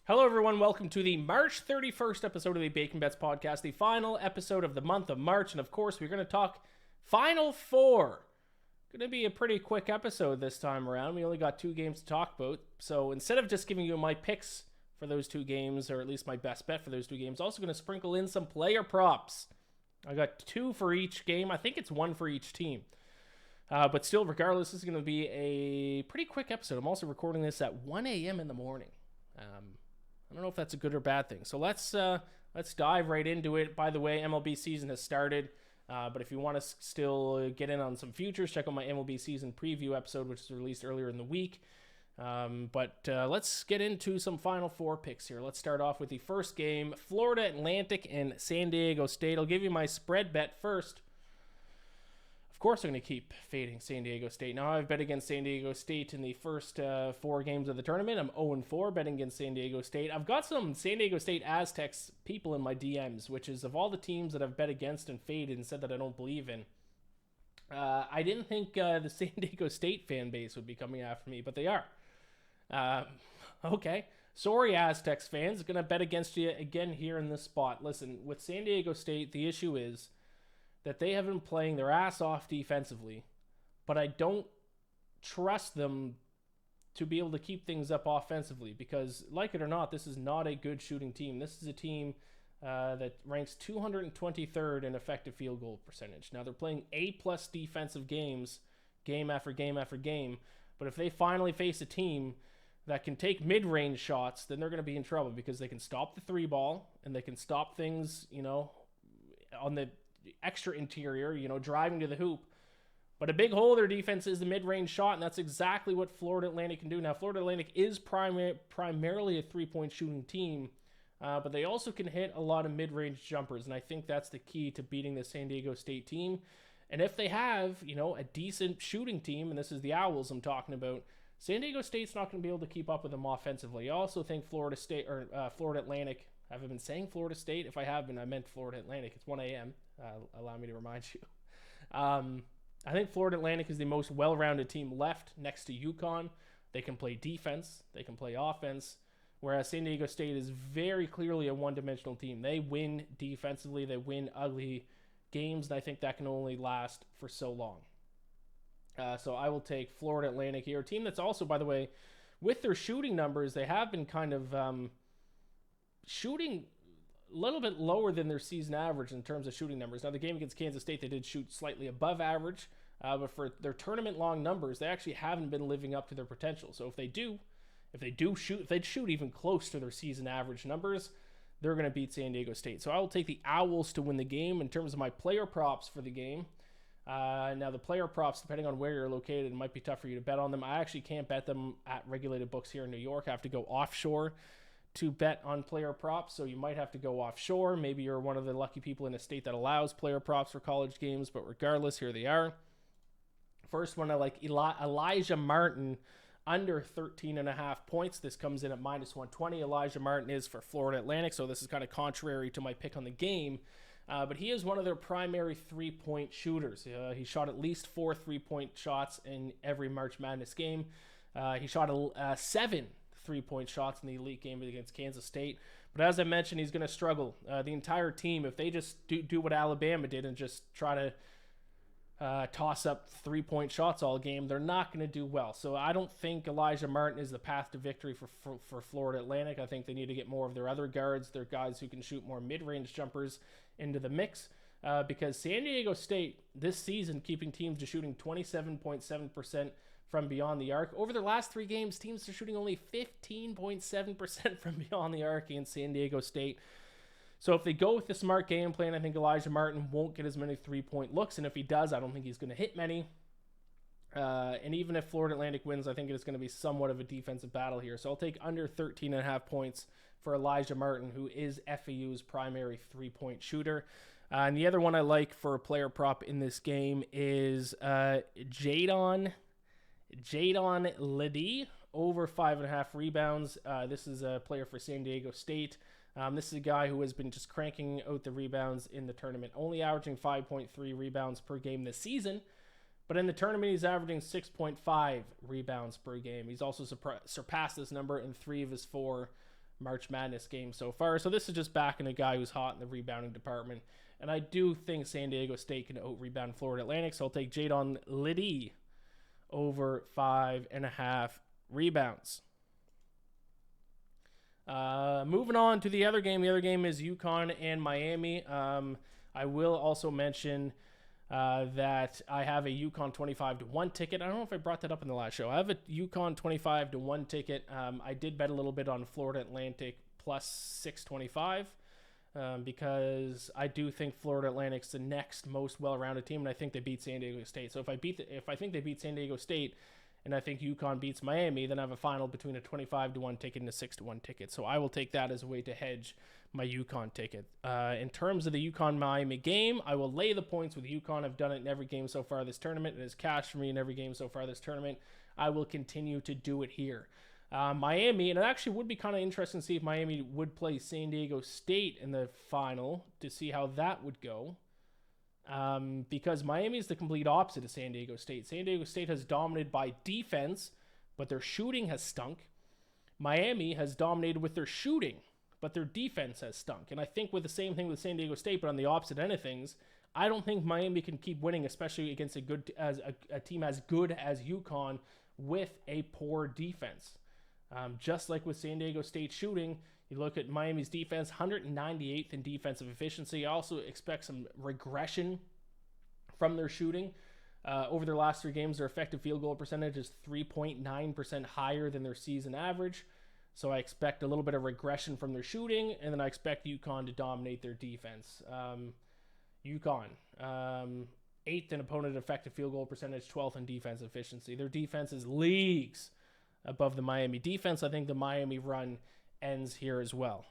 Hello, everyone. Welcome to the March 31st episode of the Bacon Bets podcast, the final episode of the month of March. And of course, we're going to talk Final Four. Going to be a pretty quick episode this time around. We only got two games to talk about. So instead of just giving you my picks for those two games, or at least my best bet for those two games, also going to sprinkle in some player props. I got two for each game. I think it's one for each team. But still, regardless, this is going to be a pretty quick episode. I'm also recording this at 1 a.m. in the morning. I don't know if that's a good or bad thing. So let's dive right into it. By the way, MLB season has started. But if you want to still get in on some futures, check out my MLB season preview episode, which was released earlier in the week. But let's get into some Final Four picks here. Let's start off with the first game, Florida Atlantic and San Diego State. I'll give you my spread bet first. Of course, I'm going to keep fading San Diego State. Now, I've bet against San Diego State in the first four games of the tournament. I'm 0-4 betting against San Diego State. I've got some San Diego State Aztecs people in my DMs, which is of all the teams that I've bet against and faded and said that I don't believe in. I didn't think the San Diego State fan base would be coming after me, but they are. Okay. Sorry, Aztecs fans. Going to bet against you again here in this spot. Listen, with San Diego State, the issue is that they have been playing their ass off defensively, but I don't trust them to be able to keep things up offensively because, like it or not, this is not a good shooting team. This is a team that ranks 223rd in effective field goal percentage. Now, they're playing A-plus defensive games, game after game after game, but if they finally face a team that can take mid-range shots, then they're going to be in trouble because they can stop the three ball and they can stop things, on the extra interior, driving to the hoop. But a big hole of their defense is the mid-range shot, and that's exactly what Florida Atlantic can do. Now, Florida Atlantic is primarily a three-point shooting team, but they also can hit a lot of mid-range jumpers, and I think that's the key to beating the San Diego State team. And if they have, a decent shooting team, and this is the Owls I'm talking about, San Diego State's not going to be able to keep up with them offensively. I also think Florida Atlantic. Have I been saying Florida State? If I have been, I meant Florida Atlantic. It's 1 a.m. Allow me to remind you. I think Florida Atlantic is the most well-rounded team left next to UConn. They can play defense. They can play offense. Whereas San Diego State is very clearly a one-dimensional team. They win defensively. They win ugly games. And I think that can only last for so long. So I will take Florida Atlantic here. A team that's also, by the way, with their shooting numbers, they have been kind of shooting a little bit lower than their season average in terms of shooting numbers. Now, the game against Kansas State, they did shoot slightly above average, but for their tournament-long numbers, they actually haven't been living up to their potential. So if they shoot even close to their season average numbers, they're going to beat San Diego State. So I will take the Owls to win the game. In terms of my player props for the game, now the player props, depending on where you're located, it might be tough for you to bet on them. I actually can't bet them at regulated books here in New York. I have to go offshore to bet on player props, so you might have to go offshore. Maybe you're one of the lucky people in a state that allows player props for college games, but regardless, here they are. First one, I like Elijah Martin under 13.5 points. This comes in at minus 120. Elijah Martin is for Florida Atlantic, so this is kind of contrary to my pick on the game, but he is one of their primary three-point shooters. He shot at least 4 three-point shots in every March Madness game. He shot 7 3-point shots in the elite game against Kansas State. But as I mentioned, he's going to struggle. The entire team, if they just do what Alabama did and just try to toss up 3-point shots all game, they're not going to do well. So I don't think Elijah Martin is the path to victory for Florida Atlantic. I think they need to get more of their other guards, their guys who can shoot more mid-range jumpers into the mix. Because San Diego State, this season, keeping teams to shooting 27.7% from beyond the arc. Over their last 3 games, teams are shooting only 15.7% from beyond the arc against San Diego State. So if they go with the smart game plan, I think Elijah Martin won't get as many 3-point looks. And if he does, I don't think he's going to hit many. And even if Florida Atlantic wins, I think it's going to be somewhat of a defensive battle here. So I'll take under 13.5 points for Elijah Martin, who is FAU's primary 3-point shooter. And the other one I like for a player prop in this game is Jadon Liddy, over 5.5 rebounds. This is a player for San Diego State. This is a guy who has been just cranking out the rebounds in the tournament, only averaging 5.3 rebounds per game this season. But in the tournament, he's averaging 6.5 rebounds per game. He's also surpassed this number in 3 of his 4 March Madness games so far. So this is just backing a guy who's hot in the rebounding department. And I do think San Diego State can out-rebound Florida Atlantic, so I'll take Jadon Liddy over 5.5 rebounds. Moving on to the other game. The other game is UConn and Miami. I will also mention that I have a UConn 25-1 ticket. I don't know if I brought that up in the last show. I have a UConn 25-1 ticket. I did bet a little bit on Florida Atlantic plus 625 because I do think Florida Atlantic's the next most well-rounded team, and I think they beat San Diego State. So if I think they beat San Diego State, and I think UConn beats Miami, then I have a final between a 25-1 ticket and a 6-1 ticket. So I will take that as a way to hedge my UConn ticket. In terms of the UConn-Miami game, I will lay the points with UConn. I've done it in every game so far this tournament. It has cashed for me in every game so far this tournament. I will continue to do it here. Miami, and it actually would be kind of interesting to see if Miami would play San Diego State in the final to see how that would go. Because Miami is the complete opposite of San Diego State. San Diego State has dominated by defense, but their shooting has stunk. Miami has dominated with their shooting, but their defense has stunk. And I think with the same thing with San Diego State, but on the opposite end of things, I don't think Miami can keep winning, especially against a team as good as UConn with a poor defense. Just like with San Diego State shooting, you look at Miami's defense, 198th in defensive efficiency. I also expect some regression from their shooting. Over their last 3 games, their effective field goal percentage is 3.9% higher than their season average. So I expect a little bit of regression from their shooting, and then I expect UConn to dominate their defense. UConn, 8th in opponent effective field goal percentage, 12th in defense efficiency. Their defense is leagues above the Miami defense. I think the Miami run ends here as well.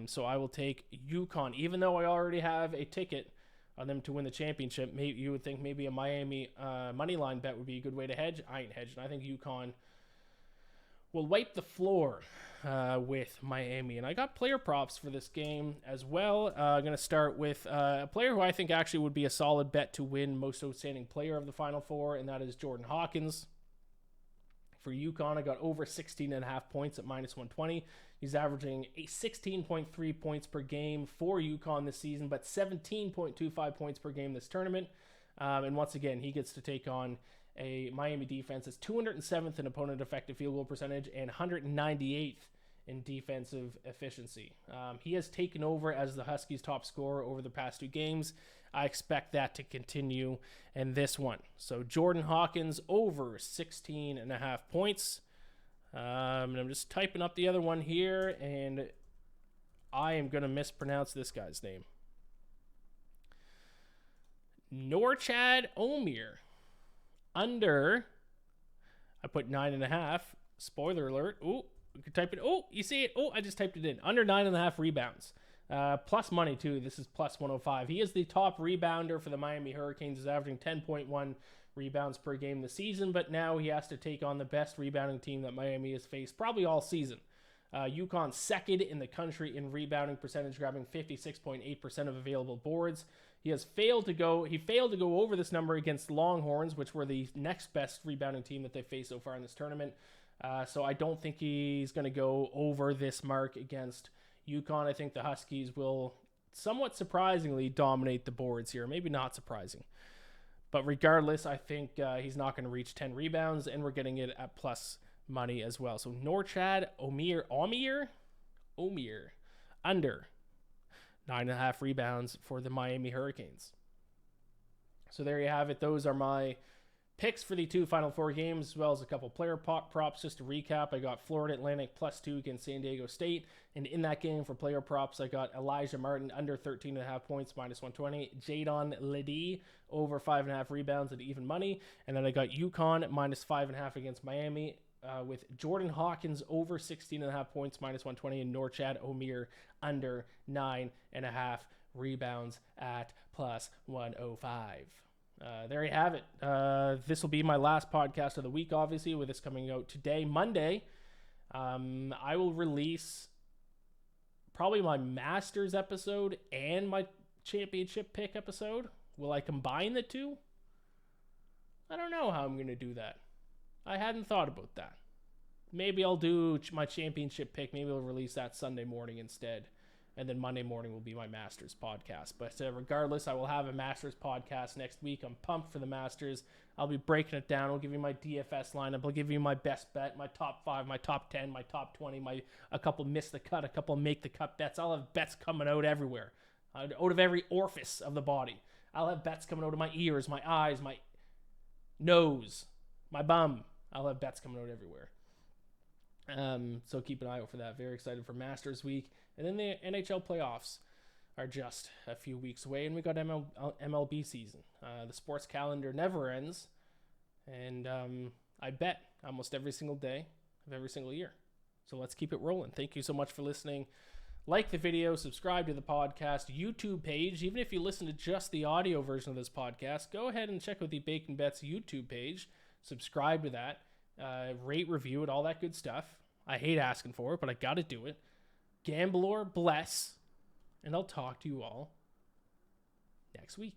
So I will take UConn, even though I already have a ticket on them to win the championship. Maybe you would think maybe a Miami money line bet would be a good way to hedge. I ain't hedging. I think UConn will wipe the floor with Miami. And I got player props for this game as well. I'm going to start with a player who I think actually would be a solid bet to win most outstanding player of the Final Four, and that is Jordan Hawkins. For UConn, I got over 16.5 points at minus 120. He's averaging a 16.3 points per game for UConn this season, but 17.25 points per game this tournament. And once again, he gets to take on a Miami defense that's 207th in opponent effective field goal percentage and 198th in defensive efficiency. He has taken over as the Huskies' top scorer over the past 2 games. I expect that to continue in this one. So Jordan Hawkins over 16.5 points. And I'm just typing up the other one here, and I am going to mispronounce this guy's name. Norchad Omier. Under, I put 9.5. Spoiler alert. Oh, you can type it. Oh, you see it. Oh, I just typed it in. Under 9.5 rebounds. Plus money, too. This is plus 105. He is the top rebounder for the Miami Hurricanes. He's averaging 10.1 rebounds per game this season, but now he has to take on the best rebounding team that Miami has faced probably all season. UConn second in the country in rebounding percentage, grabbing 56.8% of available boards. He failed to go over this number against Longhorns, which were the next best rebounding team that they faced so far in this tournament. So I don't think he's going to go over this mark against UConn. I think the Huskies will somewhat surprisingly dominate the boards here. Maybe not surprising. But regardless, I think he's not going to reach 10 rebounds, and we're getting it at plus money as well. So Norchad Omier, under 9.5 rebounds for the Miami Hurricanes. So there you have it. Those are my picks for the 2 Final Four games, as well as a couple player props. Just to recap, I got Florida Atlantic +2 against San Diego State. And in that game for player props, I got Elijah Martin under 13.5 points, minus 120. Jadon Liddy over 5.5 rebounds at even money. And then I got UConn minus 5.5 against Miami with Jordan Hawkins over 16.5 points, minus 120. And Norchad Omier under 9.5 rebounds at plus 105. There you have it. This will be my last podcast of the week, obviously, with this coming out today, Monday. I will release probably my Masters episode and my championship pick episode. Will I combine the 2? I don't know how I'm going to do that. I hadn't thought about that. maybe I'll do my championship pick. Maybe I'll release that Sunday morning instead. And then Monday morning will be my Masters podcast. But regardless, I will have a Masters podcast next week. I'm pumped for the Masters. I'll be breaking it down. I'll give you my DFS lineup. I'll give you my best bet, my top 5, my top 10, my top 20, a couple miss the cut, a couple make the cut bets. I'll have bets coming out everywhere, out of every orifice of the body. I'll have bets coming out of my ears, my eyes, my nose, my bum. I'll have bets coming out everywhere. So keep an eye out for that. Very excited for Masters Week. And then the NHL playoffs are just a few weeks away, and we got MLB season. The sports calendar never ends, and I bet almost every single day of every single year. So let's keep it rolling. Thank you so much for listening. Like the video, subscribe to the podcast, YouTube page. Even if you listen to just the audio version of this podcast, go ahead and check out the Bacon Bets YouTube page. Subscribe to that. Rate, review it, all that good stuff. I hate asking for it, but I got to do it. Gamble or bless, and I'll talk to you all next week.